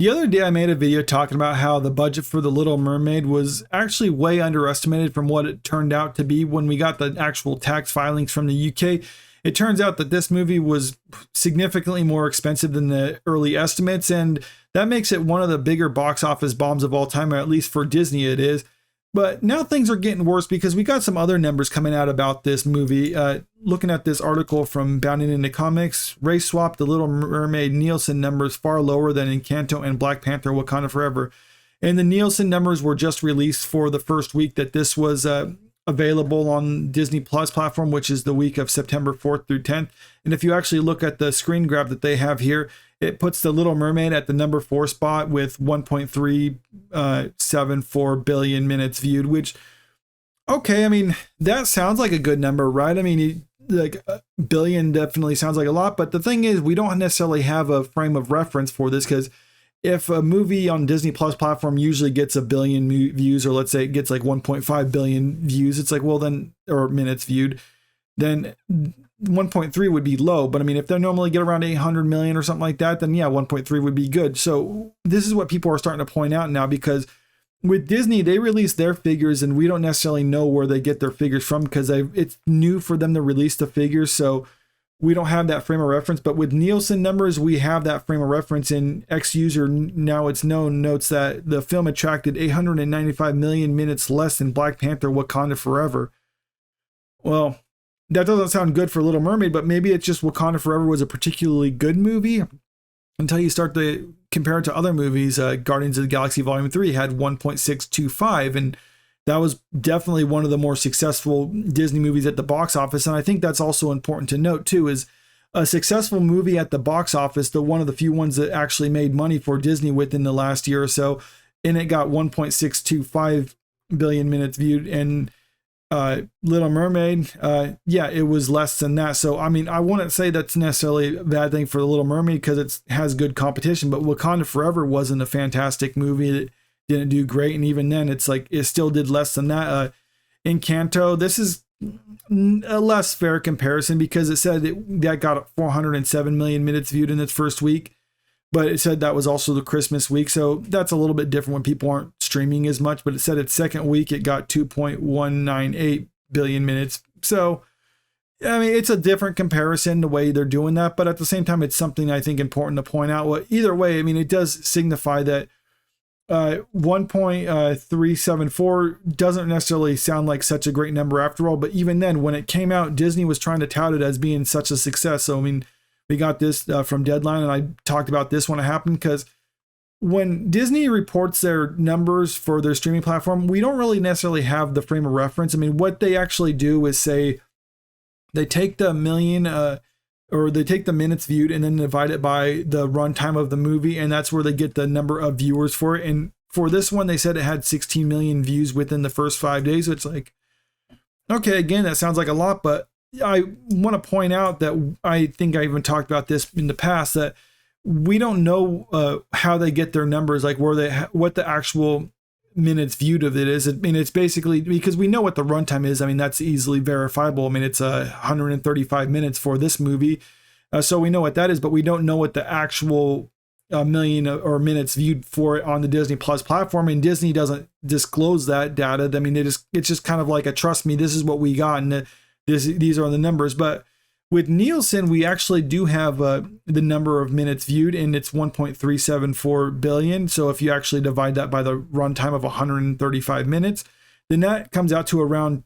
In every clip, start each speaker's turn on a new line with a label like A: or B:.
A: The other day, I made a video talking about how the budget for The Little Mermaid was actually way underestimated from what it turned out to be when we got the actual tax filings from the UK. It turns out that this movie was significantly more expensive than the early estimates, and that makes it one of the bigger box office bombs of all time, or at least for Disney it is. But now things are getting worse because we got some other numbers coming out about this movie. Looking at this article from Bounding Into Comics, Race Swap, The Little Mermaid Nielsen numbers far lower than Encanto and Black Panther Wakanda Forever. And the Nielsen numbers were just released for the first week that this was available on Disney Plus platform, which is the week of September 4th through 10th. And if you actually look at the screen grab that they have here, it puts The Little Mermaid at the number 4 spot with 1.374 billion minutes viewed, which, okay, I mean, that sounds like a good number, right? I mean, like a billion definitely sounds like a lot, but the thing is, we don't necessarily have a frame of reference for this, because if a movie on Disney Plus platform usually gets a billion views, or let's say it gets like 1.5 billion views, it's like, well then, or minutes viewed, then 1.3 would be low. But I mean, if they normally get around 800 million or something like that, then yeah, 1.3 would be good. So this is what people are starting to point out now, because with Disney, they release their figures and we don't necessarily know where they get their figures from, because it's new for them to release the figures. So we don't have that frame of reference. But with Nielsen numbers, we have that frame of reference. And X user, now it's known, notes that the film attracted 895 million minutes less than Black Panther Wakanda Forever. Well, that doesn't sound good for Little Mermaid, but maybe it's just Wakanda Forever was a particularly good movie until you start to compare it to other movies. Guardians of the Galaxy Volume 3 had 1.625, and that was definitely one of the more successful Disney movies at the box office. And I think that's also important to note too, is a successful movie at the box office, the one of the few ones that actually made money for Disney within the last year or so, and it got 1.625 billion minutes viewed. And Little Mermaid, yeah, it was less than that. So, I mean, I wouldn't say that's necessarily a bad thing for The Little Mermaid, because it has good competition, but Wakanda Forever wasn't a fantastic movie. It didn't do great. And even then, it's like, it still did less than that. Encanto, this is a less fair comparison, because it said that got 407 million minutes viewed in its first week. But it said that was also the Christmas week. So that's a little bit different when people aren't streaming as much. But it said its second week, it got 2.198 billion minutes. So, I memean, it's a different comparison the way they're doing that. But at the same time, it's something I think important to point out. Well, either way, I mean, it does signify that 1.374 doesn't necessarily sound like such a great number after all. But even then, when it came out, Disney was trying to tout it as being such a success. So, I mean, we got this from Deadline, and I talked about this when it happened, because when Disney reports their numbers for their streaming platform, we don't really necessarily have the frame of reference. I mean, what they actually do is say they take the million or they take the minutes viewed and then divide it by the runtime of the movie, and that's where they get the number of viewers for it. And for this one, they said it had 16 million views within the first 5 days. So it's like, okay, again, that sounds like a lot, but I want to point out that I think I even talked about this in the past, that we don't know how they get their numbers, like what the actual minutes viewed of it is. I mean, it's basically because we know what the runtime is. I mean, that's easily verifiable. I mean, it's 135 minutes for this movie. So we know what that is, but we don't know what the actual million or minutes viewed for it on the Disney Plus platform. And Disney doesn't disclose that data. I mean, it's just kind of like a, trust me, this is what we got. And these are the numbers. But with Nielsen, we actually do have the number of minutes viewed, and it's 1.374 billion. So if you actually divide that by the runtime of 135 minutes, then that comes out to around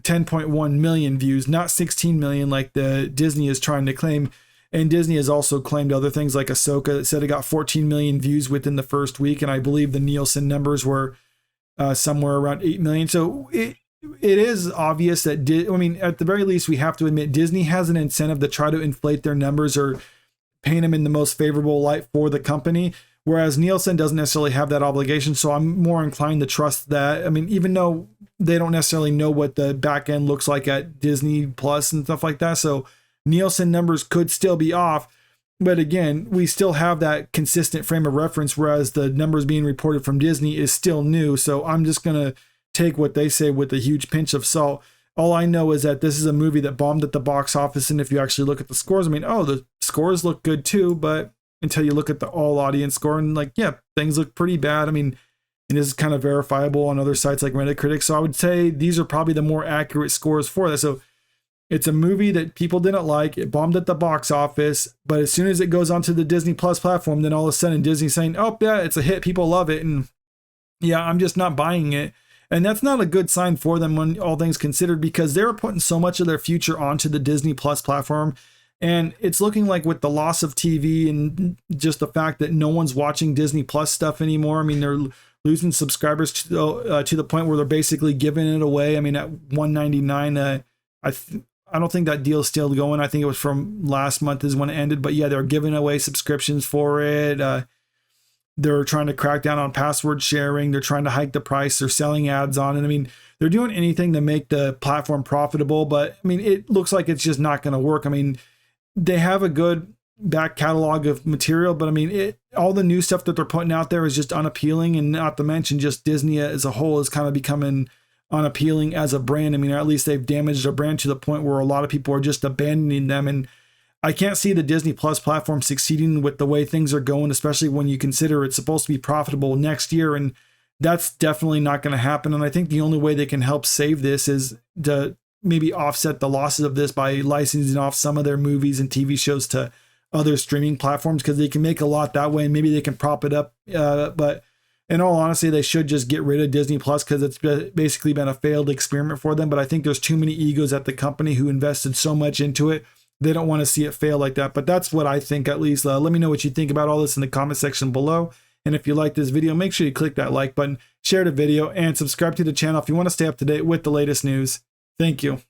A: 10.1 million views, not 16 million like the Disney is trying to claim. And Disney has also claimed other things like Ahsoka that said it got 14 million views within the first week. And I believe the Nielsen numbers were somewhere around 8 million. So it is obvious that, I mean, at the very least, we have to admit Disney has an incentive to try to inflate their numbers or paint them in the most favorable light for the company, whereas Nielsen doesn't necessarily have that obligation. So I'm more inclined to trust that. I mean, even though they don't necessarily know what the back end looks like at Disney Plus and stuff like that. So Nielsen numbers could still be off. But again, we still have that consistent frame of reference, whereas the numbers being reported from Disney is still new. So I'm just going to take what they say with a huge pinch of salt. All I know is that this is a movie that bombed at the box office. And if you actually look at the scores, I mean, the scores look good too, but until you look at the all audience score, and like, yeah, things look pretty bad. I mean, and this is kind of verifiable on other sites like Metacritic. So I would say these are probably the more accurate scores for this. So it's a movie that people didn't like. It bombed at the box office, but as soon as it goes onto the Disney Plus platform, then all of a sudden Disney's saying, oh yeah, it's a hit. People love it. And yeah, I'm just not buying it. And that's not a good sign for them when all things considered, because they're putting so much of their future onto the Disney Plus platform. And it's looking like with the loss of TV and just the fact that no one's watching Disney Plus stuff anymore. I mean, they're losing subscribers to the point where they're basically giving it away. I mean, at $199, I don't think that deal's still going. I think it was from last month is when it ended. But yeah, they're giving away subscriptions for it. They're trying to crack down on password sharing. They're trying to hike the price. They're selling ads on it. I mean, they're doing anything to make the platform profitable. But I mean, it looks like it's just not going to work. I mean, they have a good back catalog of material, but I mean, all the new stuff that they're putting out there is just unappealing, and not to mention just Disney as a whole is kind of becoming unappealing as a brand. I mean, or at least they've damaged their brand to the point where a lot of people are just abandoning them. And I can't see the Disney Plus platform succeeding with the way things are going, especially when you consider it's supposed to be profitable next year. And that's definitely not going to happen. And I think the only way they can help save this is to maybe offset the losses of this by licensing off some of their movies and TV shows to other streaming platforms, because they can make a lot that way and maybe they can prop it up. But in all honesty, they should just get rid of Disney Plus, because it's basically been a failed experiment for them. But I think there's too many egos at the company who invested so much into it. They don't want to see it fail like that. But that's what I think, at least. Let me know what you think about all this in the comment section below. And if you like this video, make sure you click that like button, share the video, and subscribe to the channel if you want to stay up to date with the latest news. Thank you.